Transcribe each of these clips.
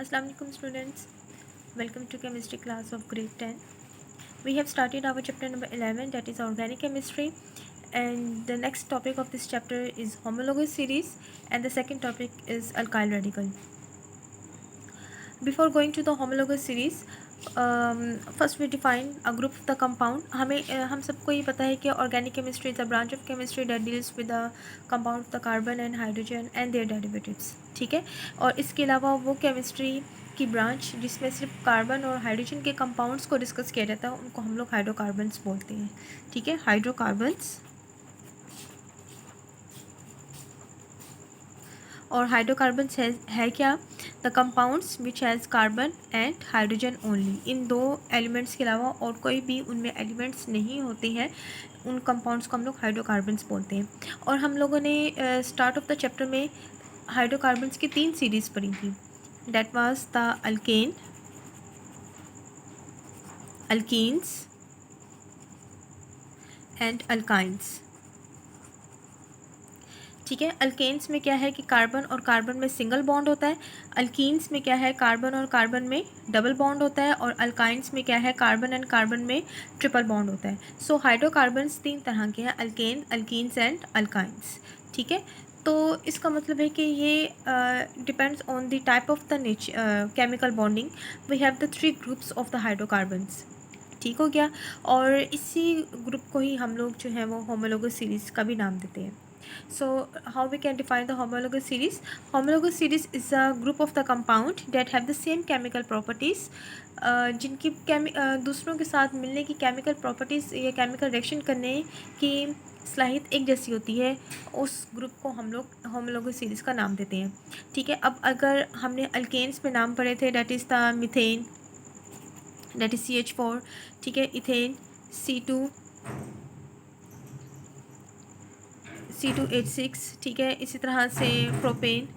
Assalamu alaikum students. Welcome to chemistry class of grade 10. We have started our chapter number 11, that is organic chemistry, and the next topic of this chapter is homologous series, and the second topic is alkyl radical. Before going to the homologous series, first we define a group of the compound. हम सबको ये पता है कि organic chemistry is a branch of chemistry that deals with the compound of the carbon and hydrogen and their derivatives. ठीक है, और इसके अलावा वो chemistry की ब्रांच जिसमें सिर्फ कार्बन और हाइड्रोजन के कंपाउंड्स को डिस्कस किया जाता है उनको हम लोग हाइड्रोकार्बन्स बोलते हैं. ठीक है, हाइड्रोकार्बन्स. और हाइड्रोकार्बन्स है क्या? The compounds which has carbon and hydrogen only. इन दो एलिमेंट्स के अलावा और कोई भी उनमें एलिमेंट्स नहीं होते हैं, उन कंपाउंड्स को हम लोग हाइड्रोकार्बन्स बोलते हैं. और हम लोगों ने स्टार्ट ऑफ द चैप्टर में हाइड्रोकार्बन्स की 3 सीरीज़ पढ़ी थी. That was the alkane, alkenes and alkynes. ठीक है, अल्केन्स में क्या है कि कार्बन और कार्बन में सिंगल बॉन्ड होता है. अल्कीन्स में क्या है, कार्बन और कार्बन में डबल बॉन्ड होता है. और अल्काइंस में क्या है, कार्बन एंड कार्बन में ट्रिपल बॉन्ड होता है. सो हाइड्रोकार्बन्स 3 तरह के हैं, अल्केन, अल्कीन्स एंड अल्काइंस. ठीक है, तो इसका मतलब है कि ये depends on the type of the chemical bonding. We have the 3 groups of the hydrocarbons. ठीक हो गया, और इसी ग्रुप को ही हम लोग जो है वो होमोलोगस सीरीज़ का भी नाम देते हैं. So how we can define the homologous series? Homologous series is a group of the compound that have the same chemical properties. जिनकी दूसरों के साथ मिलने की केमिकल प्रॉपर्टीज़ या केमिकल रिएक्शन करने की सलाहियत एक जैसी होती है, उस ग्रुप को हम लोग होमोलोगस सीरीज़ का नाम देते हैं. ठीक है, अब अगर हमने अल्केन्स में नाम पढ़े थे, date is the methane, that is CH4. ठीक है, इथेन C2, C2H6. ठीक है, इसी तरह से प्रोपेन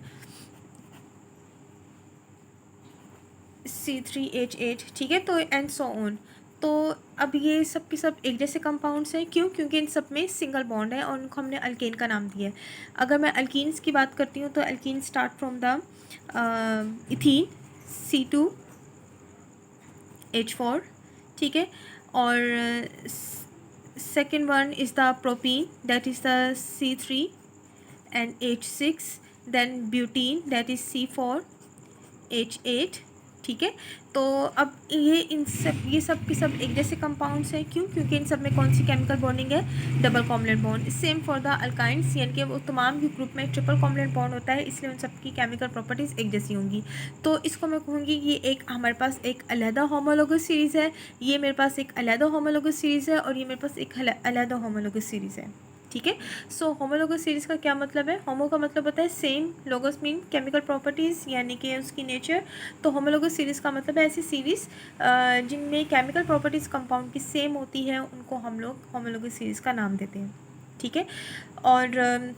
C3H8. ठीक है, तो एंड सो ऑन. तो अब ये सब के सब एक जैसे कंपाउंड्स हैं. क्यों? क्योंकि इन सब में सिंगल बॉन्ड है और उनको हमने अल्केन का नाम दिया है. अगर मैं अल्कीन्स की बात करती हूँ तो alkyne start from the ethene C2H4. ठीक है, और second one is the propene, that is the C3 and H6. then butene, that is C4H8. ठीक है, तो अब ये सब के सब एक जैसे कंपाउंड्स हैं. क्यों? क्योंकि इन सब में कौन सी केमिकल बॉन्डिंग है, double compliant bond. Same for the alkynes, यानी कि वो तमाम ही ग्रुप में ट्रिपल कॉम्प्लेंट बॉन्ड होता है, इसलिए उन सब की केमिकल प्रॉपर्टीज़ एक जैसी होंगी. तो इसको मैं कहूँगी कि एक हमारे पास एक अलहदा होमोलोगस सीरीज़ है, ये मेरे पास एक अलहदा होमोलोगस सीरीज़ है, और ये मेरे पास एक अलहदा होमोलोगस सीरीज़ है. ठीक है, सो होमोलोगस सीरीज़ का क्या मतलब है? होमो का मतलब होता है सेम, लोगस मीन केमिकल प्रॉपर्टीज़ यानी कि उसकी नेचर. तो होमोलोगस सीरीज़ का मतलब है ऐसी सीरीज़ जिनमें केमिकल प्रॉपर्टीज़ कंपाउंड की सेम होती है, उनको हम लोग होमोलोगस सीरीज़ का नाम देते हैं. ठीक है, और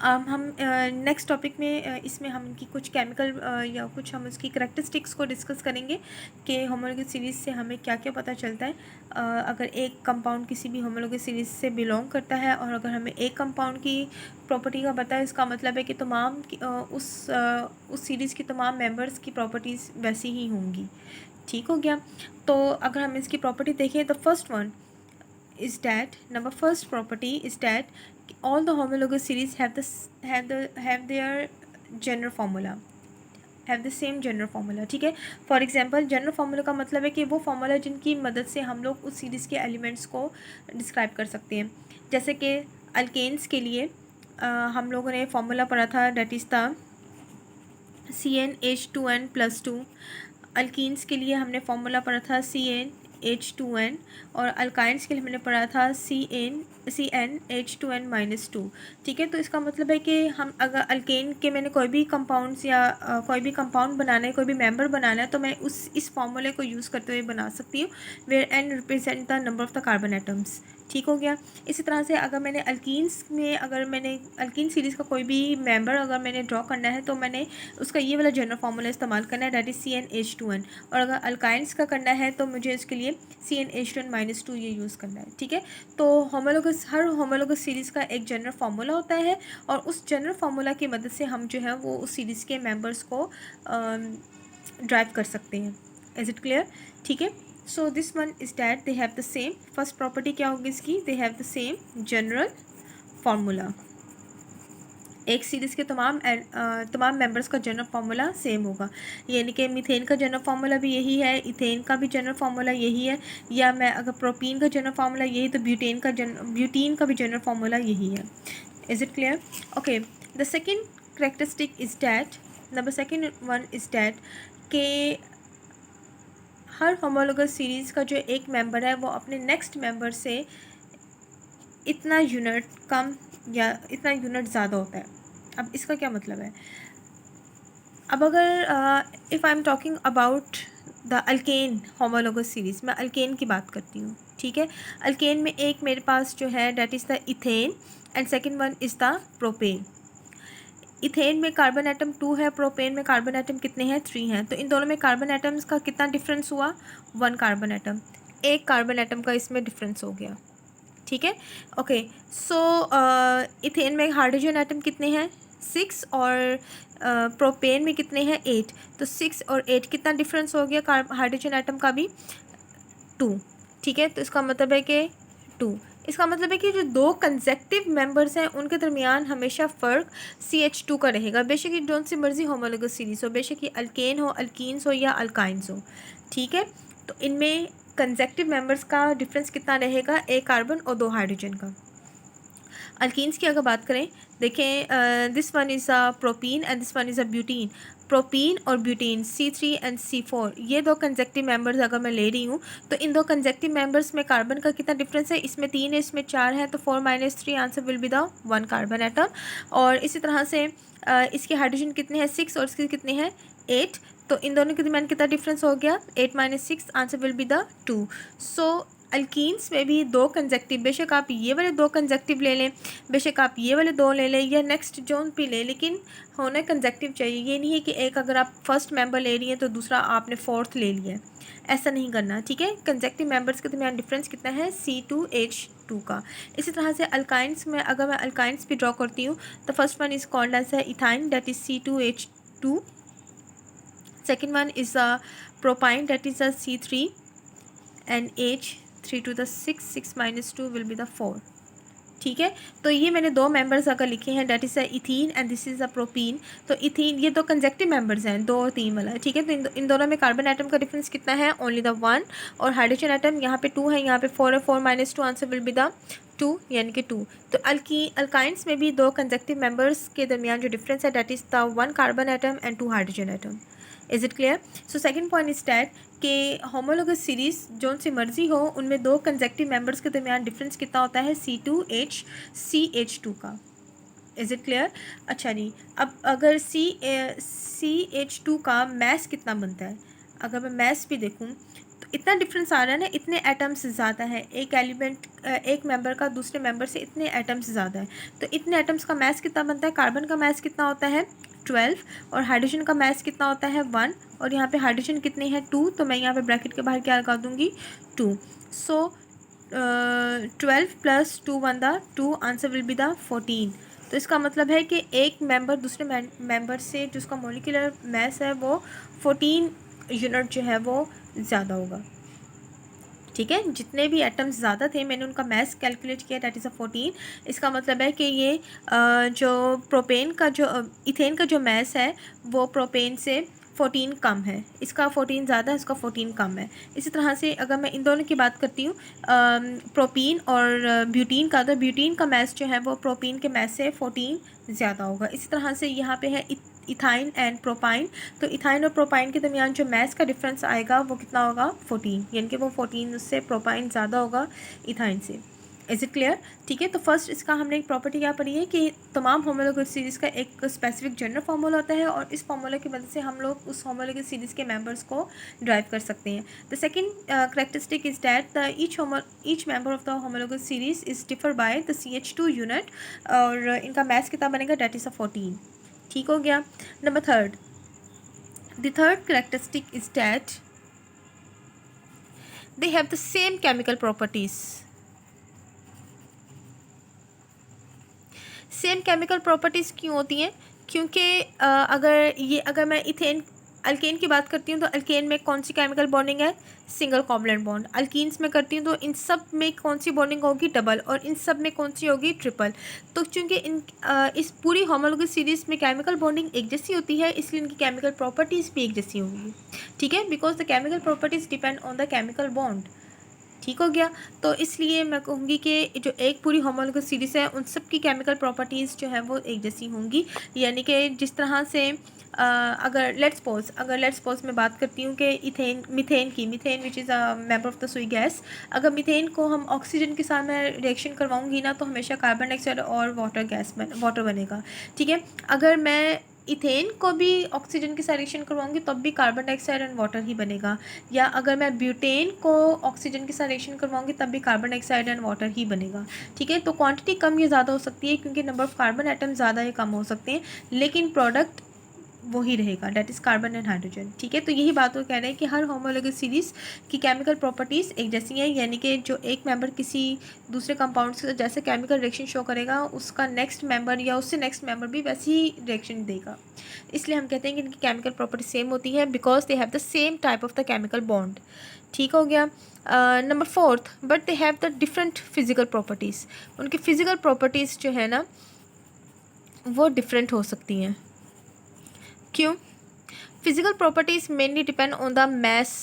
हम नेक्स्ट टॉपिक में इसमें हम इनकी कुछ केमिकल या कुछ हम उसकी करैक्टरिस्टिक्स को डिस्कस करेंगे कि होमोलोगस सीरीज़ से हमें क्या क्या पता चलता है. अगर एक कंपाउंड किसी भी होमोलोगस सीरीज़ से बिलोंग करता है, और अगर हमें एक कंपाउंड की प्रॉपर्टी का पता है, इसका मतलब है कि तमाम उस सीरीज़ की तमाम मेंबर्स की प्रॉपर्टीज़ वैसी ही होंगी. ठीक हो गया, तो अगर हम इसकी प्रॉपर्टी देखें, the first one is that first property is that all the homologous series have their general formula, have the same general formula. ठीक है, फॉर एग्जांपल जनरल फार्मूला का मतलब है कि वो फार्मूला जिनकी मदद से हम लोग उस सीरीज़ के एलिमेंट्स को डिस्क्राइब कर सकते हैं. जैसे कि अल्केन्स के लिए हम लोगों ने फार्मूला पढ़ा था, date is the CnH2n+2. Alkenes के लिए हमने फार्मूला पढ़ा था CnH2n, और अल्काइंस के लिए हमने पढ़ा था CnH2n-2. ठीक है, तो इसका मतलब है कि हम अगर अल्केन के मैंने कोई भी कंपाउंड्स या कोई भी कंपाउंड बनाना है, कोई भी मेंबर बनाना है, तो मैं इस फार्मूले को यूज़ करते हुए बना सकती हूँ, where n represent the number of the carbon atoms. ठीक हो गया। इसी तरह से अगर मैंने अल्कीन्स में अगर मैंने अल्कीन सीरीज़ का कोई भी मेंबर अगर मैंने ड्रॉ करना है तो मैंने उसका ये वाला जनरल फार्मूला इस्तेमाल करना है, दैट इज़ CnH2n। और अगर अल्काइंस का करना है तो मुझे इसके लिए CnH2n-2 ये यूज़ करना है। ठीक है, तो होमोलोगस हर होमोलोगस सीरीज़ का एक जनरल फार्मूला होता है और उस जनरल फार्मूला की मदद से हम जो है वो उस सीरीज़ के मेंबर्स को ड्राइव कर सकते हैं। Is it clear? ठीक है, so this one is that they have the same, first property क्या होगी इसकी, दे have the same general formula. एक सीरीज़ के तमाम मेंबर्स का जनरल फार्मूला सेम होगा, यानी कि मीथेन का जनरल फार्मूला भी यही है, इथेन का भी जनरल फार्मूला यही है, या मैं अगर प्रोपीन का जनरल फार्मूला यही तो ब्यूटेन का भी जनरल फार्मूला यही है। Is it clear? Okay, the second characteristic is that, number second one is that के हर होमोलोगस सीरीज़ का जो एक मेंबर है वो अपने नेक्स्ट मेंबर से इतना यूनिट कम या इतना यूनिट ज़्यादा होता है। अब इसका क्या मतलब है? अब अगर if I am talking about the alkane homologous series, मैं अल्केन की बात करती हूँ। ठीक है, अल्केन में एक मेरे पास जो है that is the ethane and second one is the propane. Ethane में कार्बन एटम 2 है, प्रोपेन में कार्बन एटम कितने हैं, 3 हैं। तो इन दोनों में कार्बन एटम्स का कितना डिफरेंस हुआ, 1 कार्बन एटम, एक कार्बन एटम का इसमें डिफरेंस हो गया। ठीक है, ओके, सो इथेन में हाइड्रोजन एटम कितने हैं, 6, और प्रोपेन में कितने हैं, 8। तो 6 और 8 कितना डिफरेंस हो गया हाइड्रोजन एटम का भी, 2। ठीक है, तो इसका मतलब है कि 2, इसका मतलब है कि जो दो कंसेक्टिव मेंबर्स हैं उनके दरमियान हमेशा फ़र्क CH2 का रहेगा, बेशक ये जोन सी मर्जी होमोलोगस सीरीज़ हो, बेशक ये अल्केन हो, अल्कीन्स हो या अल्काइंस हो। ठीक है, तो इनमें कंसेक्टिव मेंबर्स का डिफरेंस कितना रहेगा, एक कार्बन और 2 हाइड्रोजन का। अल्कीन्स की अगर बात करें, देखें this one is a propene and this one is a butene. Propene और ब्यूटीन C3 एंड C4 ये दो कंजेक्टिव मेंबर्स अगर मैं ले रही हूँ तो इन दो कंजेक्टिव मेंबर्स में कार्बन का कितना डिफरेंस है, इसमें 3 है इसमें 4 है, तो 4 - 3 answer will be the 1 carbon atom. और इसी तरह से इसके हाइड्रोजन कितने हैं, 6, और इसके कितने हैं, 8। तो इन दोनों के दरमियान कितना डिफरेंस हो गया, 8 - 6 answer will be the 2। So alkenes में भी दो कंजेक्टिव, बेशक आप ये वाले दो कंजेक्टिव ले लें, बेशक आप ये वाले दो ले लें या नेक्स्ट जोन भी ले, लेकिन होना कंजेक्टिव चाहिए। ये नहीं है कि एक अगर आप फर्स्ट मेंबर ले रही हैं तो दूसरा आपने फोर्थ ले लिया है, ऐसा नहीं करना। ठीक है, कंजेक्टिव मेंबर्स के दरमियान डिफरेंस कितना है, C2H2 का। इसी तरह से अल्काइंस में अगर मैं अल्काइंस भी ड्रॉ करती हूँ तो first one is called as ethyne, that is C2H2। Second one is a propyne, that is a C3 and H 3 to the 6, 6 - 2 will be the 4। ठीक है, तो ये मैंने दो मेंबर्स अगर लिखे हैं, that is a ethene and this is a propene. तो इथीन ये दो कंजेक्टिव मेंबर्स हैं, 2 और 3 वाला। ठीक है, तो इन दोनों में कार्बन एटम का डिफरेंस कितना है, ओनली द 1। और हाइड्रोजन एटम यहाँ पे 2 है, यहाँ पे 4 है, 4 - 2 आंसर विल बी द 2, यानी कि 2। तो अल्काइंस में भी दो कंजेक्टिव मेंबर्स के दरमियान जो डिफरेंस है that is the 1 carbon atom and 2 hydrogen atom. Is it clear? So second point is that कि होमोलोगस सीरीज़ जोन सी मर्जी हो उनमें दो कंजेक्टिव मेंबर्स के दरमियान डिफरेंस कितना होता है, C2H का। Is it clear? अच्छा जी, अब अगर CH2 का मैस कितना बनता है, अगर मैं मैस भी देखूँ तो इतना डिफरेंस आ रहा है ना, इतने एटम्स ज़्यादा है, एक एलिमेंट एक मेंबर का दूसरे मेंबर से इतने एटम्स ज़्यादा है। तो इतने एटम्स का मैस कितना बनता है, कार्बन का मैस कितना होता है, 12, और हाइड्रोजन का मैस कितना होता है, 1, और यहाँ पे हाइड्रोजन कितने हैं, 2। तो मैं यहाँ पे ब्रैकेट के बाहर क्या लगा दूँगी, 2। सो 12 + 2 = 2, आंसर विल बी द 14। तो इसका मतलब है कि एक मेंबर दूसरे मेंबर से जिसका मॉलिक्यूलर मैस है वो 14 यूनिट जो है वो ज़्यादा होगा। ठीक है, जितने भी एटम्स ज़्यादा थे मैंने उनका मैस कैलकुलेट किया, दैट इज़ अ 14। इसका मतलब है कि ये जो प्रोपेन का जो इथेन का जो मैस है वो प्रोपेन से 14 कम है, इसका 14 ज़्यादा है, इसका 14 कम है। इसी तरह से अगर मैं इन दोनों की बात करती हूँ प्रोपीन और ब्यूटीन का, तो ब्यूटीन का मैस जो है वो प्रोपीन के मैस से 14 ज़्यादा होगा। इसी तरह से यहाँ पे है इथाइन एंड प्रोपाइन, तो इथाइन और प्रोपाइन के दरमियान जो मैस का डिफरेंस आएगा वो कितना होगा, 14, यानी कि वो 14 उससे प्रोपाइन ज़्यादा होगा इथाइन से। Is it clear? ठीक है, तो फर्स्ट इसका हमने एक प्रॉपर्टी क्या पढ़ी है कि तमाम होमोलॉगस सीरीज़ का एक स्पेसिफिक जनरल फार्मूला होता है और इस फार्मूला की मदद से हम लोग उस होमोलॉगस सीरीज़ के मेंबर्स को ड्राइव कर सकते हैं. The second characteristic is that the each member of the homologous series is differ by the CH2 unit और इनका मैथ्स कितना बनेगा, डेट इज़ 14. ठीक हो गया. Number third, the third characteristic is that they have the same chemical properties. Same chemical properties क्यों होती हैं? क्योंकि अगर मैं इथेन अल्केन की बात करती हूँ तो अल्केन में कौन सी केमिकल बॉन्डिंग है, सिंगल कोवलेंट बॉन्ड. अल्कीन्स में करती हूँ तो इन सब में कौन सी बॉन्डिंग होगी, डबल, और इन सब में कौन सी होगी, ट्रिपल. तो चूँकि इस पूरी होमोलॉगस सीरीज़ में केमिकल बॉन्डिंग एक जैसी होती है इसलिए इनकी केमिकल प्रॉपर्टीज़ भी एक जैसी होंगी. ठीक है, because the chemical properties depend on the chemical bond. ठीक हो गया. तो इसलिए मैं कहूँगी कि जो एक पूरी होमोलॉगस सीरीज़ है उन सब की केमिकल प्रॉपर्टीज़ जो है वो एक जैसी होंगी. यानी कि जिस तरह से अगर लेट्स सपोज मैं बात करती हूँ कि methane which is a member of the सुई गैस. अगर मीथेन को हम ऑक्सीजन के साथ मैं रिएक्शन करवाऊँगी ना तो हमेशा कार्बन डाइऑक्साइड और वाटर बनेगा. ठीक है, अगर मैं इथेन को भी ऑक्सीजन के साथ रिएक्शन करवाऊंगी तब भी कार्बन डाइऑक्साइड एंड वाटर ही बनेगा. या अगर मैं ब्यूटेन को ऑक्सीजन के साथ रिएक्शन करवाऊंगी तब भी कार्बन डाइऑक्साइड एंड वाटर ही बनेगा. ठीक है, तो क्वांटिटी कम या ज़्यादा हो सकती है क्योंकि नंबर ऑफ कार्बन एटम ज़्यादा या कम हो सकते हैं लेकिन प्रोडक्ट वही रहेगा, that is carbon and hydrogen. ठीक है, तो यही बात वो कह रहे हैं कि हर होमोलॉगस सीरीज़ की केमिकल प्रॉपर्टीज़ एक जैसी हैं. यानी कि जो एक मेंबर किसी दूसरे कंपाउंड से जैसे केमिकल रिएक्शन शो करेगा उसका नेक्स्ट मेंबर या उससे नेक्स्ट मेंबर भी वैसी ही रिएक्शन देगा. इसलिए हम कहते हैं कि इनकी केमिकल प्रॉपर्टी सेम होती है because they have the same type of the chemical bond. ठीक हो गया. Number fourth, but they have the different physical properties. उनकी फ़िज़िकल प्रॉपर्टीज़ जो है ना वो डिफरेंट हो सकती हैं. क्यों? Physical properties mainly depend on the mass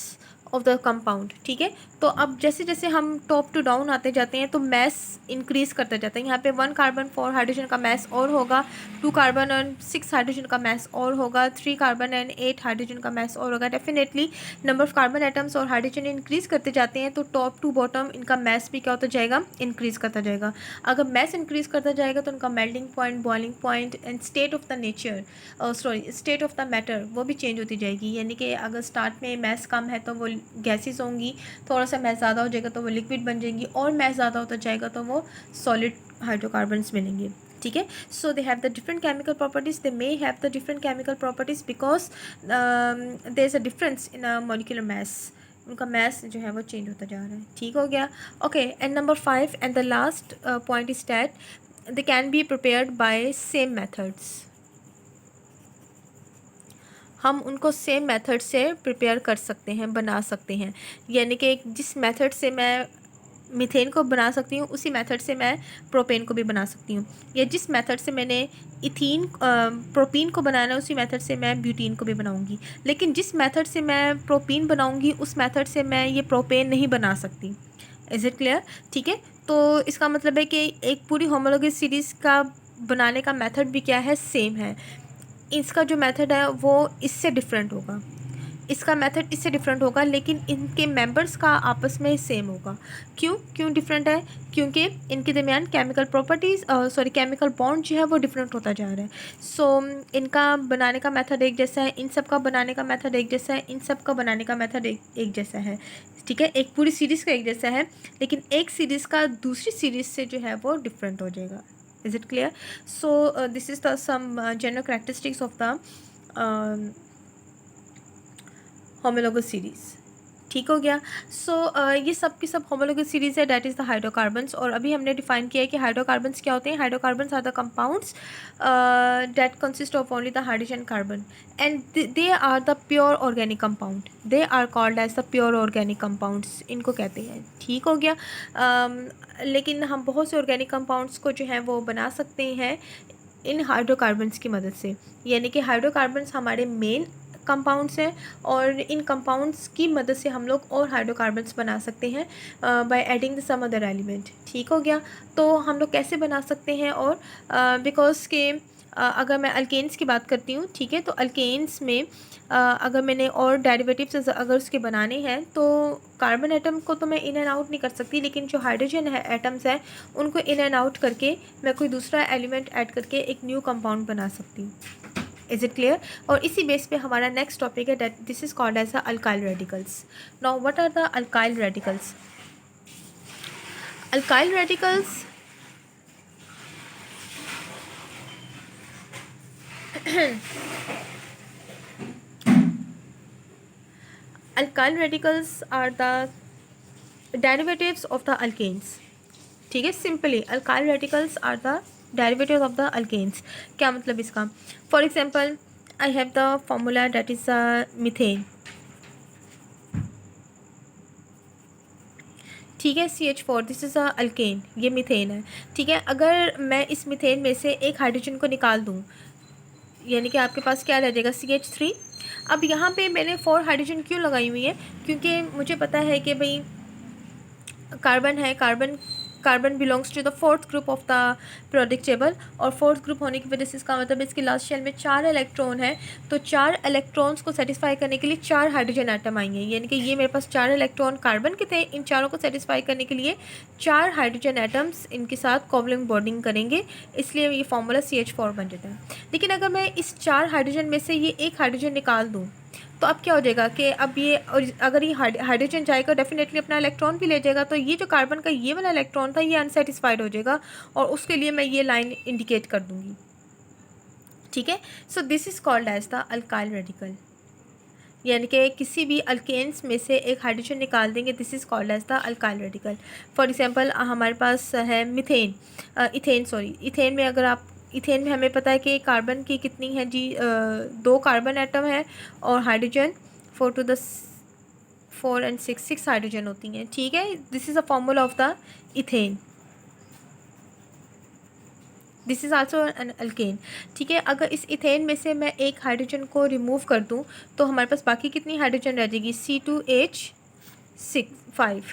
of the compound. ठीक है, तो अब जैसे जैसे हम टॉप टू डाउन आते जाते हैं तो मैस इंक्रीज़ करता जाता है. यहाँ पे 1 कार्बन 4 हाइड्रोजन का मैस और होगा, 2 कार्बन एंड 6 हाइड्रोजन का मैस और होगा, 3 कार्बन एंड 8 हाइड्रोजन का मैस और होगा. Definitely number of carbon atoms और हाइड्रोजन इंक्रीज़ करते जाते हैं तो टॉप टू बॉटम इनका मैस भी क्या होता जाएगा, इंक्रीज़ करता जाएगा. अगर मैस इंक्रीज़ करता जाएगा तो उनका melting point, boiling point and state of the nature state of the matter वो भी चेंज होती जाएगी. यानी कि अगर स्टार्ट में मैस कम है तो वो गैसेस होंगी, थोड़ा सा मैस ज़्यादा हो जाएगा तो वो लिक्विड बन जाएंगी और मैस ज़्यादा होता जाएगा तो वो सॉलिड हाइड्रोकार्बन्स बनेंगे. ठीक है, so they have the different chemical properties. They may have the different chemical properties because there is a difference in a molecular mass. उनका मैस जो है वो चेंज होता जा रहा है. ठीक हो गया. Okay, and number 5 and the last point is that they can be prepared by same methods. हम उनको सेम मेथड से प्रिपेयर कर सकते हैं, बना सकते हैं. यानी कि जिस मेथड से मैं मीथेन को बना सकती हूँ उसी मेथड से मैं प्रोपेन को भी बना सकती हूँ. या जिस मेथड से मैंने प्रोपीन को बनाना है उसी मेथड से मैं ब्यूटीन को भी बनाऊँगी. लेकिन जिस मेथड से मैं प्रोपीन बनाऊँगी उस मेथड से मैं ये प्रोपेन नहीं बना सकती. Is it clear? ठीक है, तो इसका मतलब है कि एक पूरी होमोलॉगस सीरीज़ का बनाने का मेथड भी क्या है, सेम है. इसका जो मेथड है वो इससे डिफरेंट होगा, इसका मेथड इससे डिफरेंट होगा लेकिन इनके मेंबर्स का आपस में सेम होगा. क्यों डिफरेंट है? क्योंकि इनके दरमियान केमिकल प्रॉपर्टीज़ केमिकल बॉन्ड जो है वो डिफरेंट होता जा रहा है. सो इनका बनाने का मेथड एक जैसा है, इन सब का बनाने का मेथड एक जैसा है, इन सब का बनाने का मेथड एक जैसा है. ठीक है, एक पूरी सीरीज़ का एक जैसा है लेकिन एक सीरीज़ का दूसरी सीरीज़ से जो है वो डिफरेंट हो जाएगा. Is it clear? So this is the some general characteristics of the homologous series. ठीक हो गया. सो ये सब की सब होमोलॉगस सीरीज़ है, डैट इज़ द हाइड्रोकार्बन्स. और अभी हमने डिफाइन किया है कि हाइड्रोकार्बन्स क्या होते हैं. Hydrocarbons are the compounds that consist of only the hydrogen carbon and they are the pure organic compound. They are called as the pure organic compounds, इनको कहते हैं. ठीक हो गया. लेकिन हम बहुत से ऑर्गेनिक कंपाउंड्स को जो है वो बना सकते हैं इन हाइड्रोकार्बन्स की मदद से. यानी कि हाइड्रोकार्बन्स हमारे मेन कंपाउंड्स हैं और इन कंपाउंड्स की मदद से हम लोग और हाइड्रोकार्बन्स बना सकते हैं by adding the some other element. ठीक हो गया. तो हम लोग कैसे बना सकते हैं और बिकॉज के अगर मैं अल्केन्स की बात करती हूँ, ठीक है, तो अल्केन्स में अगर मैंने और डेरिवेटिव्स अगर उसके बनाने हैं तो कार्बन एटम को तो मैं इन एंड आउट नहीं कर सकती, लेकिन जो हाइड्रोजन है एटम्स हैं उनको इन एंड आउट करके मैं कोई दूसरा एलिमेंट ऐड करके एक न्यू कंपाउंड बना सकती हूँ। Is it clear? और इसी बेस पे हमारा नेक्स्ट टॉपिक है that this is called as the alkyl radicals. Now what are the alkyl radicals? Alkyl radicals alkyl radicals are the derivatives of the alkanes. ठीक है, simply alkyl radicals are the derivatives of the alkanes. क्या मतलब इसका? For example I have the formula that is methane. ठीक है, CH4 this is a alkane, ये methane है। ठीक है, अगर मैं इस मीथेन में से एक हाइड्रोजन को निकाल दूँ, यानी कि आपके पास क्या रह जाएगा? CH3। अब यहाँ पे मैंने 4 हाइड्रोजन क्यों लगाई हुई है? क्योंकि मुझे पता है कि भाई कार्बन है, carbon belongs to the fourth group of the periodic table, और फोर्थ ग्रुप होने की वजह से इसका मतलब इसकी लास्ट शेल में 4 इलेक्ट्रॉन है, तो 4 इलेक्ट्रॉन्स को सेटिस्फाई करने के लिए 4 हाइड्रोजन एटम आएंगे, यानी कि ये मेरे पास 4 इलेक्ट्रॉन कार्बन के थे, इन चारों को सेटिस्फाई करने के लिए 4 हाइड्रोजन एटम्स इनके साथ कोवलेंट बॉन्डिंग करेंगे, इसलिए ये फॉर्मूला CH4 बन जाता है। लेकिन अगर मैं इस 4 हाइड्रोजन में से ये एक हाइड्रोजन निकाल दूँ तो अब क्या हो जाएगा कि अब ये, और अगर ये हाइड्रोजन जाएगा डेफिनेटली अपना इलेक्ट्रॉन भी ले जाएगा, तो ये जो कार्बन का ये वाला इलेक्ट्रॉन था ये अनसेटिस्फाइड हो जाएगा, और उसके लिए मैं ये लाइन इंडिकेट कर दूंगी। ठीक है, so this is called as the alkyl radical, यानी कि किसी भी अल्केन्स में से एक हाइड्रोजन निकाल देंगे, this is called as the alkyl radical. For example हमारे पास है मीथेन, इथेन में अगर आप, इथेन में हमें पता है कि कार्बन की कितनी है जी, 2 कार्बन एटम है, और hydrogen 4 to the 4 and 6 hydrogen होती हैं। ठीक है, this is a formula of the ethane, this is also an alkane. ठीक है, अगर इस इथेन में से मैं एक हाइड्रोजन को रिमूव कर दूं तो हमारे पास बाकी कितनी हाइड्रोजन रह जाएगी? C2H5,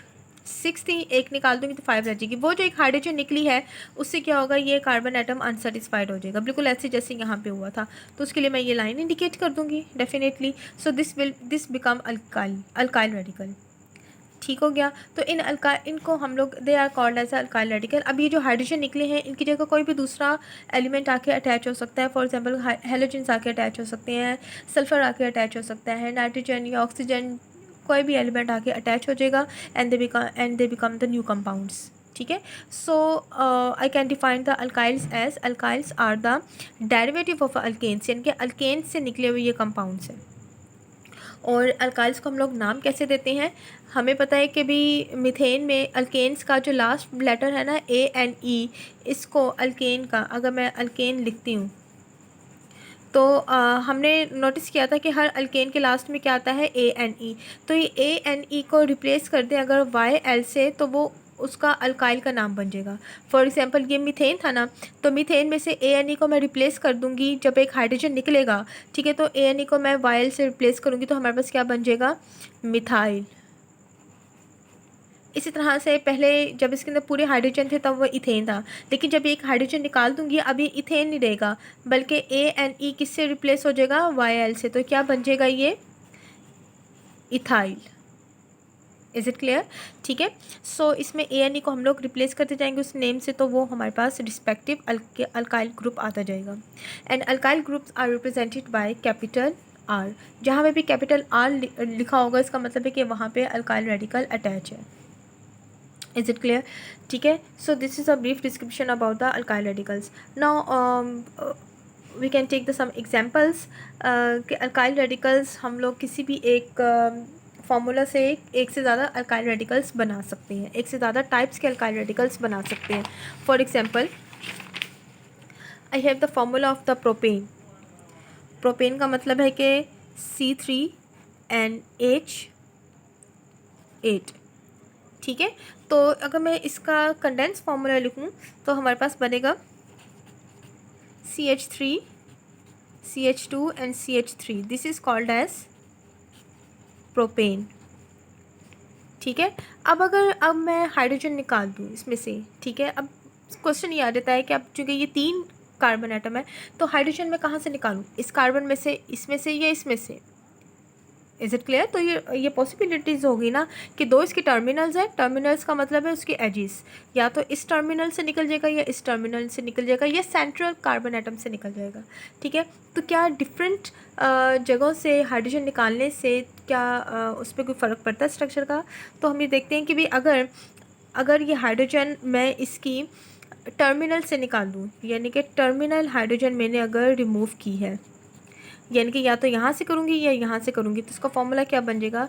6 थी, एक निकाल दूंगी तो 5 रह जाएगी। वो जो एक हाइड्रोजन निकली है उससे क्या होगा? ये कार्बन एटम अनसेटिस्फाइड हो जाएगा, बिल्कुल ऐसे जैसे यहाँ पे हुआ था, तो उसके लिए मैं ये लाइन इंडिकेट कर दूंगी definitely. So this become alkyl radical. ठीक हो गया। तो इनको हम लोग, they are called as alkyl radical. अब ये जो हाइड्रोजन निकले हैं इनकी जगह कोई भी दूसरा एलिमेंट आके अटैच हो सकता है। फॉर एग्जांपल हेलोजन्स आके अटैच हो सकते हैं, सल्फर आके अटैच हो सकता है, नाइट्रोजन या ऑक्सीजन, कोई भी एलिमेंट आके अटैच हो जाएगा, and they become the new compounds. ठीक है, so I can define the alkyls as alkyls are the derivative of alkanes, यानी कि अल्केन्स से निकले हुए ये कंपाउंड्स हैं। और अल्काइल्स को हम लोग नाम कैसे देते हैं? हमें पता है कि भी मीथेन में अल्केन्स का जो लास्ट लेटर है ना, ANE, इसको अल्केन का अगर मैं अल्केन लिखती हूँ तो हमने नोटिस किया था कि हर अल्केन के लास्ट में क्या आता है? ANE। तो ये ANE को रिप्लेस कर दें अगर YL से, तो वो उसका अल्काइल का नाम बन जाएगा। फॉर एग्जांपल ये मीथेन था ना, तो मीथेन में से ANE को मैं रिप्लेस कर दूंगी जब एक हाइड्रोजन निकलेगा। ठीक है, तो ANE को मैं YL से रिप्लेस करूँगी तो हमारे पास क्या बन जाएगा? मिथाइल। इसी तरह से पहले जब इसके अंदर पूरे हाइड्रोजन थे तब वो इथेन था, लेकिन जब एक हाइड्रोजन निकाल दूंगी अब ये इथेन नहीं रहेगा, बल्कि ANE किससे रिप्लेस हो जाएगा? YL से। तो क्या बन जाएगा? ये इथाइल। Is it clear? ठीक है, सो इसमें ANE को हम लोग रिप्लेस करते जाएंगे उस नेम से, तो वो हमारे पास रिस्पेक्टिव अल्काइल ग्रुप आता जाएगा। And alkyl groups are represented by capital R। जहाँ पे भी कैपिटल R लिखा होगा इसका मतलब है कि वहाँ पे अल्काइल रेडिकल अटैच है। Is it clear? ठीक है, so this is a brief description about the alkyl radicals. Now we can take the some examples कि अल्काइल रेडिकल्स हम लोग किसी भी एक फार्मूला से एक से ज़्यादा अल्काइल रेडिकल्स बना सकते हैं, एक से ज़्यादा टाइप्स के अल्काइल रेडिकल्स बना सकते हैं। For example I have the formula of the propane. Propane का मतलब है कि C3NH8। ठीक है, तो अगर मैं इसका कंडेंस फार्मूला लिखूं तो हमारे पास बनेगा CH3, CH2 and CH3। This is called as propane. ठीक है, अब मैं हाइड्रोजन निकाल दूँ इसमें से। ठीक है, अब क्वेश्चन ये आ जाता है कि अब चूँकि ये 3 कार्बन एटम है, तो हाइड्रोजन मैं कहाँ से निकालूँ, इस कार्बन में से, इसमें से, या इसमें से। Is it clear? तो ये पॉसिबिलिटीज़ होगी ना कि दो इसके टर्मिनल्स हैं, टर्मिनल्स का मतलब है उसके एजिस, या तो इस टर्मिनल से निकल जाएगा या इस टर्मिनल से निकल जाएगा या सेंट्रल कार्बन एटम से निकल जाएगा। ठीक है, तो क्या डिफरेंट जगहों से हाइड्रोजन निकालने से क्या उस पर कोई फ़र्क पड़ता है स्ट्रक्चर का? तो हम ये देखते हैं कि भाई अगर ये हाइड्रोजन मैं इसकी टर्मिनल से निकाल दूँ, यानी कि टर्मिनल हाइड्रोजन मैंने अगर रिमूव की है, यानी कि या तो यहाँ से करूँगी या यहाँ से करूँगी, तो इसका फॉर्मूला क्या बन जाएगा,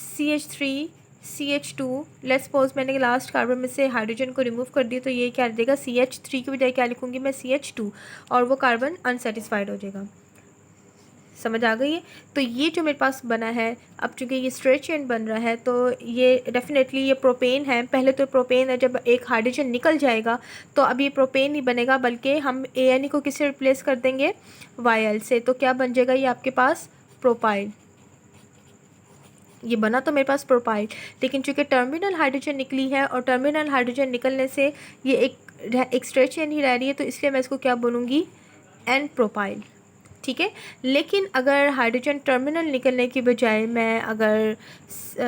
CH3CH2। लेट्स सपोज मैंने लास्ट कार्बन में से हाइड्रोजन को रिमूव कर दिया, तो ये क्या देगा, CH3 की बजाय क्या लिखूँगी मैं, CH2, और वो कार्बन अनसेटिस्फाइड हो जाएगा। समझ आ गई है? तो ये जो मेरे पास बना है, अब चूँकि ये स्ट्रेट चेन बन रहा है, तो ये डेफिनेटली ये प्रोपेन है। पहले तो प्रोपेन है, जब एक हाइड्रोजन निकल जाएगा तो अब ये प्रोपेन नहीं बनेगा, बल्कि हम ANE को किससे रिप्लेस कर देंगे, YL से। तो क्या बन जाएगा ये आपके पास, प्रोपाइल। ये बना तो मेरे पास प्रोपाइल, लेकिन चूँकि टर्मिनल हाइड्रोजन निकली है और टर्मिनल हाइड्रोजन निकलने से ये एक स्ट्रेट चेन ही रह रही है, तो इसलिए मैं इसको क्या बोलूँगी, N प्रोपाइल। ठीक है, लेकिन अगर हाइड्रोजन टर्मिनल निकलने की बजाय मैं अगर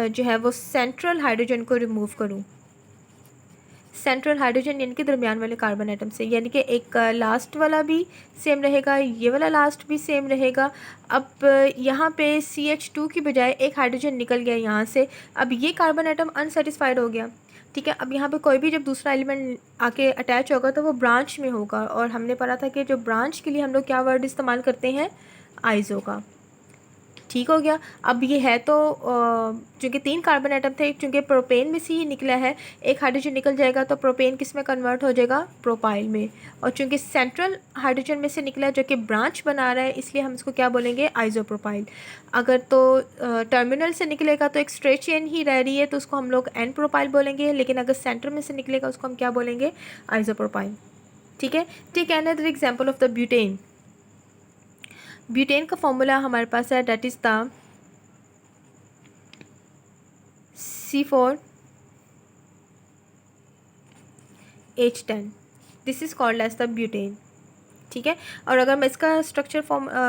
जो है वो सेंट्रल हाइड्रोजन को रिमूव करूं, सेंट्रल हाइड्रोजन यानी कि दरमियान वाले कार्बन एटम से, यानी कि एक लास्ट वाला भी सेम रहेगा, ये वाला लास्ट भी सेम रहेगा। अब यहाँ पे CH2 की बजाय एक हाइड्रोजन निकल गया यहाँ से, अब ये कार्बन एटम अनसेटिस्फाइड हो गया। ठीक है, अब यहाँ पे कोई भी जब दूसरा एलिमेंट आके अटैच होगा तो वो ब्रांच में होगा, और हमने पढ़ा था कि जो ब्रांच के लिए हम लोग क्या वर्ड इस्तेमाल करते हैं, आइसो का। ठीक हो गया। अब ये है तो चूँकि 3 कार्बन एटम थे, चूँकि प्रोपेन में से ही निकला है, एक हाइड्रोजन निकल जाएगा तो प्रोपेन किस में कन्वर्ट हो जाएगा, प्रोपाइल में। और चूँकि सेंट्रल हाइड्रोजन में से निकला है जो कि ब्रांच बना रहा है, इसलिए हम इसको क्या बोलेंगे, आइसोप्रोपाइल। अगर तो टर्मिनल से निकलेगा तो एक स्ट्रेट चेन ही रह रही है, तो उसको हम लोग एन प्रोपाइल बोलेंगे, लेकिन अगर सेंटर में से निकलेगा उसको हम क्या बोलेंगे, आइसोप्रोपाइल। ठीक है, take another example of the butane. Butane का फॉर्मूला हमारे पास है, that is the C4H10। This is called as the butane. ठीक है, और अगर मैं इसका स्ट्रक्चर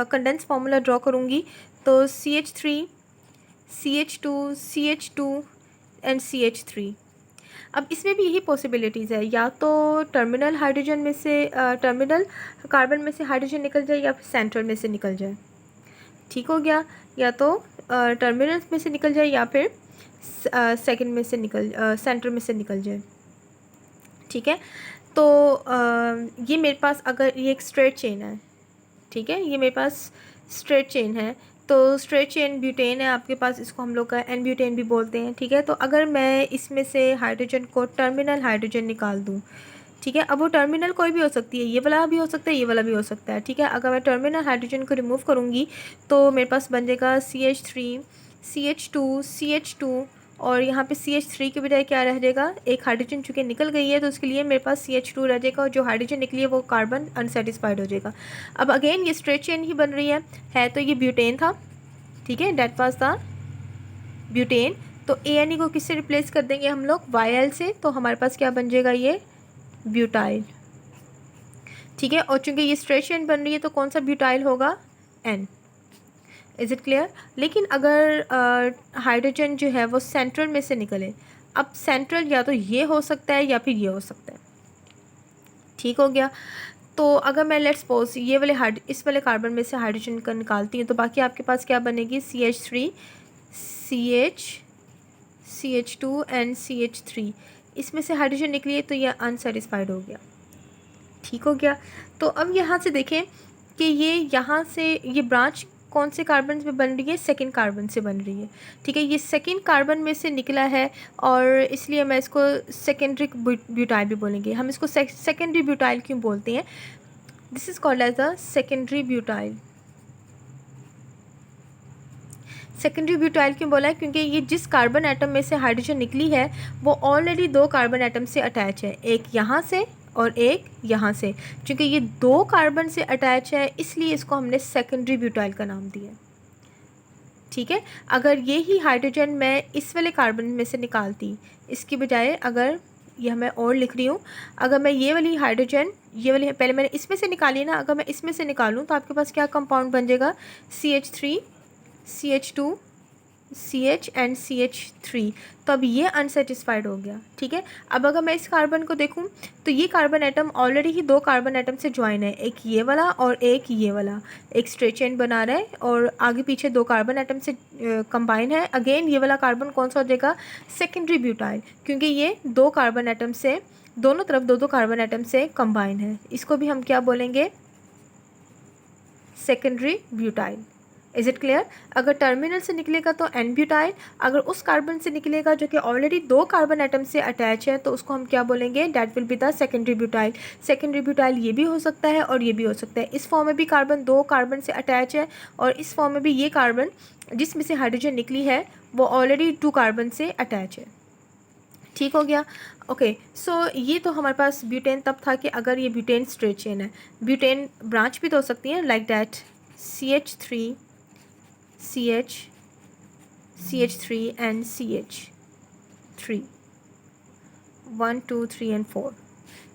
कंडेंस फार्मूला ड्रॉ करूँगी तो CH3 CH2 CH2 and CH3। अब इसमें भी यही पॉसिबिलिटीज़ है, या तो टर्मिनल हाइड्रोजन में से टर्मिनल कार्बन में से हाइड्रोजन निकल जाए, या फिर सेंट्रल में से निकल जाए। ठीक हो गया, या तो टर्मिनल में से निकल जाए या फिर सेकंड में से सेंटर में से निकल जाए। ठीक है, तो ये मेरे पास अगर ये एक स्ट्रेट चेन है, ठीक है, ये मेरे पास स्ट्रेट चेन है, तो स्ट्रेट चेन ब्यूटेन है आपके पास, इसको हम लोग का एन ब्यूटेन भी बोलते हैं। ठीक है, तो अगर मैं इसमें से हाइड्रोजन को टर्मिनल हाइड्रोजन निकाल दूँ, ठीक है, अब वो टर्मिनल कोई भी हो सकती है, ये वाला भी हो सकता है, ये वाला भी हो सकता है। ठीक है, अगर मैं टर्मिनल हाइड्रोजन को रिमूव करूँगी तो मेरे पास बन जाएगा CH3 CH2 CH2, और यहाँ पे CH3 की बजाय क्या रह जाएगा, एक हाइड्रोजन चूँकि निकल गई है तो उसके लिए मेरे पास CH2 रह जाएगा, और जो हाइड्रोजन निकली है वो कार्बन अनसेटिस्फाइड हो जाएगा। अब अगेन ये स्ट्रेट चेन ही बन रही है तो ये ब्यूटेन था। ठीक है, डेट वाज द ब्यूटेन। तो ANE को किससे रिप्लेस कर देंगे हम लोग, YL से, तो हमारे पास क्या बन जाएगा, ये ब्यूटाइल। ठीक है, और चूँकि ये स्ट्रेट चेन बन रही है तो कौन सा ब्यूटाइल होगा, N। Is it clear? लेकिन अगर हाइड्रोजन जो है वो सेंट्रल में से निकले, अब सेंट्रल या तो ये हो सकता है या फिर ये हो सकता है। ठीक हो गया, तो अगर मैं लेट्स सपोज ये वाले इस वाले कार्बन में से हाइड्रोजन का निकालती हूँ, तो बाकी आपके पास क्या बनेगी, CH3 CH2 एंड CH3। इसमें से हाइड्रोजन निकली है तो यह अनसेटिस्फाइड हो गया। ठीक हो गया, तो अब यहाँ से देखें कि ये यहाँ से ये ब्रांच कौन से कार्बन में बन रही है, सेकंड कार्बन से बन रही है। ठीक है, ये सेकंड कार्बन में से निकला है, और इसलिए मैं इसको सेकेंडरी ब्यूटाइल भी बोलेंगे। हम इसको सेकेंडरी ब्यूटाइल क्यों बोलते हैं, this is called as the secondary butyl. Secondary butyl क्यों बोला है, क्योंकि ये जिस कार्बन एटम में से हाइड्रोजन निकली है वो ऑलरेडी 2 कार्बन एटम से अटैच है, एक यहाँ से और एक यहाँ से। क्योंकि ये 2 कार्बन से अटैच है इसलिए इसको हमने सेकेंडरी ब्यूटाइल का नाम दिया। ठीक है, अगर ये ही हाइड्रोजन मैं इस वाले कार्बन में से निकालती, इसकी बजाय अगर यह मैं और लिख रही हूँ, अगर मैं ये वाली हाइड्रोजन ये वाली पहले मैंने इसमें से निकाली ना, अगर मैं इसमें से निकालूँ तो आपके पास क्या कंपाउंड बन जाएगा, CH3 CH2 CH and CH3। तो अब ये अनसेटिस्फाइड हो गया, ठीक है। अब अगर मैं इस कार्बन को देखूं तो ये कार्बन एटम ऑलरेडी ही दो कार्बन एटम से ज्वाइन है, एक ये वाला और एक ये वाला, एक स्ट्रेट चेन बना रहा है और आगे पीछे दो कार्बन एटम से कंबाइन है। अगेन ये वाला कार्बन कौन सा हो जाएगा, सेकेंडरी ब्यूटाइल, क्योंकि ये दो कार्बन एटम से दोनों तरफ दो दो कार्बन एटम से कंबाइन है। इसको भी हम क्या बोलेंगे, secondary butyl. Is it clear. अगर टर्मिनल से निकलेगा तो एन ब्यूटाइल, अगर उस कार्बन से निकलेगा जो कि ऑलरेडी दो कार्बन एटम से अटैच है तो उसको हम क्या बोलेंगे, that will be the secondary butyl. Secondary butyl ये भी हो सकता है और ये भी हो सकता है। इस फॉर्म में भी कार्बन दो कार्बन से अटैच है और इस फॉर्म में भी ये कार्बन जिसमें से हाइड्रोजन निकली है वो ऑलरेडी टू कार्बन से अटैच है। ठीक हो गया। ओके सो ये तो हमारे पास ब्यूटेन तब था कि अगर ये ब्यूटेन स्ट्रेट चेन है। ब्यूटेन ब्रांच भी तो हो सकती है, like that CH3 CH CH3 and CH3 1 2 3 and 4।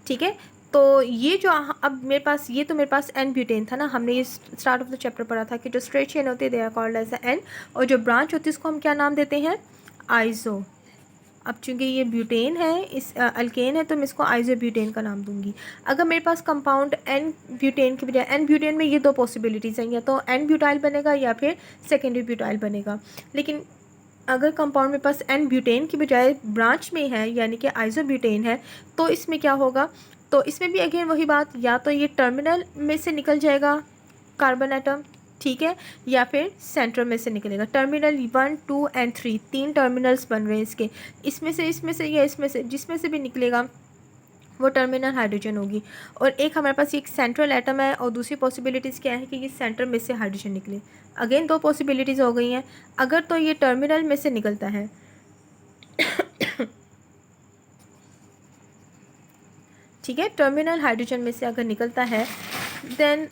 ठीक है। तो ये जो अब मेरे पास ये तो मेरे पास एन ब्यूटेन था ना, हमने ये स्टार्ट ऑफ द चैप्टर पढ़ा था कि जो स्ट्रेट चेन होती है they are called as n, और जो ब्रांच होती है उसको हम क्या नाम देते हैं, आइसो। अब चूंकि ये ब्यूटेन है, इस अल्केन है, तो मैं इसको आइसो ब्यूटेन का नाम दूंगी। अगर मेरे पास कंपाउंड एन ब्यूटेन के बजाय, एन ब्यूटेन में ये दो पॉसिबिलिटीज़ हैं, या तो एन ब्यूटाइल बनेगा या फिर सेकेंडरी ब्यूटाइल बनेगा। लेकिन अगर कंपाउंड मेरे पास एन ब्यूटेन की बजाय ब्रांच में है यानी कि आइसो ब्यूटेन है, तो इसमें क्या होगा, तो इसमें भी अगेन वही बात, या तो ये टर्मिनल में से निकल जाएगा कार्बन एटम, ठीक है, या फिर सेंटर में से निकलेगा। टर्मिनल 1 2 एंड 3 तीन टर्मिनल्स बन रहे हैं इसके, इसमें से या इसमें से जिसमें से भी निकलेगा वो टर्मिनल हाइड्रोजन होगी। और एक हमारे पास एक सेंट्रल एटम है और दूसरी पॉसिबिलिटीज़ क्या है कि ये सेंटर में से हाइड्रोजन निकले। अगेन दो पॉसिबिलिटीज़ हो गई हैं। अगर तो ये टर्मिनल में से निकलता है ठीक है, टर्मिनल हाइड्रोजन में से अगर निकलता है देन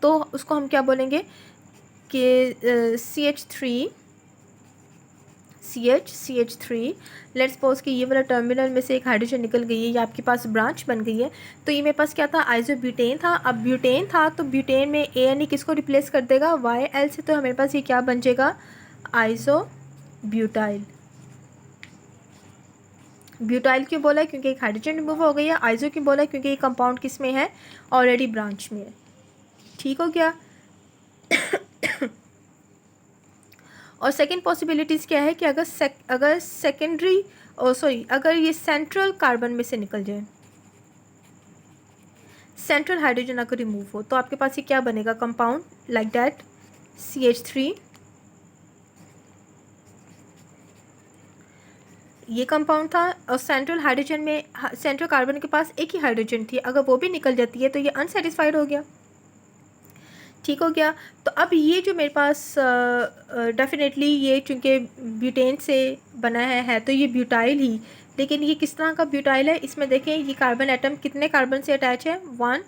तो उसको हम क्या बोलेंगे कि CH3 लेट्स सपोज कि ये वाला टर्मिनल में से एक हाइड्रोजन निकल गई है, ये आपके पास ब्रांच बन गई है। तो ये मेरे पास क्या था, आइसो ब्यूटेन था। अब ब्यूटेन था तो ब्यूटेन में ANE किसको रिप्लेस कर देगा, YL से, तो हमारे पास ये क्या बन जाएगा, आइसो ब्यूटाइल। ब्यूटाइल क्यों बोला है, क्योंकि एक हाइड्रोजन रिमूव हो गई है। आइसो क्यों बोला है, क्योंकि ये कंपाउंड किस में है, ऑलरेडी ब्रांच में है। ठीक हो गया। और सेकेंड पॉसिबिलिटीज़ क्या है कि अगर सेकेंडरी अगर ये सेंट्रल कार्बन में से निकल जाए, सेंट्रल हाइड्रोजन अगर रिमूव हो, तो आपके पास ये क्या बनेगा, कंपाउंड लाइक दैट CH3, ये कंपाउंड था और सेंट्रल हाइड्रोजन में सेंट्रल कार्बन के पास एक ही हाइड्रोजन थी, अगर वो भी निकल जाती है तो ये अनसेटिस्फाइड हो गया। ठीक हो गया। तो अब ये जो मेरे पास डेफिनेटली ये चूँकि ब्यूटेन से बना है तो ये ब्यूटाइल ही, लेकिन ये किस तरह का ब्यूटाइल है, इसमें देखें ये कार्बन एटम कितने कार्बन से अटैच है, 1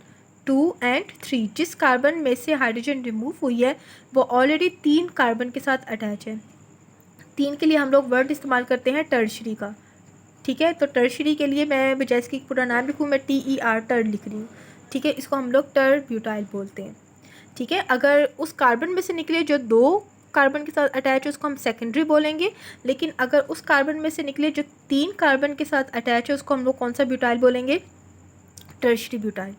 2 एंड 3। जिस कार्बन में से हाइड्रोजन रिमूव हुई है वो ऑलरेडी 3 कार्बन के साथ अटैच है। 3 के लिए हम लोग वर्ड इस्तेमाल करते हैं टर्शरी का, ठीक है। तो टर्शरी के लिए मैं बजाय इसकी पूरा नाम लिखूँ, मैं TER टर्ड लिख रही हूँ, ठीक है। इसको हम लोग टर ब्यूटाइल बोलते हैं, ठीक है। अगर उस कार्बन में से निकले जो दो कार्बन के साथ अटैच है उसको हम सेकेंडरी बोलेंगे, लेकिन अगर उस कार्बन में से निकले जो 3 कार्बन के साथ अटैच है उसको हम लोग कौन सा ब्यूटाइल बोलेंगे, tertiary butyl.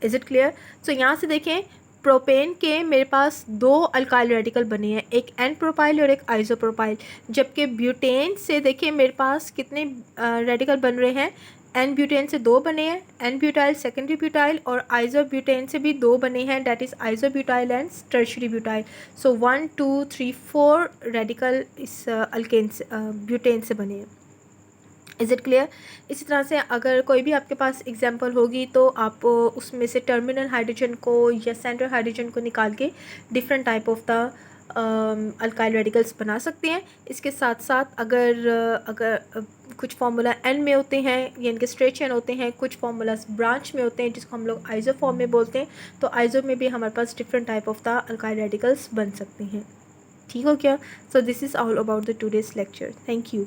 Is it clear. So यहाँ से देखें, प्रोपेन के मेरे पास 2 अल्काइल रेडिकल बने हैं, एक एन प्रोपाइल और एक आइसो प्रोपाइल, जबकि ब्यूटेन से देखिए मेरे पास कितने रेडिकल बन रहे हैं, एन ब्यूटेन से 2 बने हैं, एन ब्यूटाइल सेकेंडरी ब्यूटाइल, और आइसो ब्यूटेन से भी 2 बने हैं, that is iso butyl and tertiary butyl. So 1 2 3 4 radical इस अल्केन से ब्यूटेन से बने हैं। Is it clear. इसी तरह से अगर कोई भी आपके पास एग्जांपल होगी तो आप उसमें से टर्मिनल हाइड्रोजन को या सेंट्रल हाइड्रोजन को निकाल के different type of the alkyl radicals बना सकते हैं। इसके साथ साथ अगर कुछ फार्मूला एन में होते हैं या इनके स्ट्रेट चेन होते हैं, कुछ फार्मूलाज ब्रांच में होते हैं जिसको हम लोग आइसो फॉर्म में बोलते हैं, तो आइसो में भी हमारे पास different type of the alkyl radicals बन सकते हैं। ठीक हो क्या। So this is all about the today's lecture. Thank you.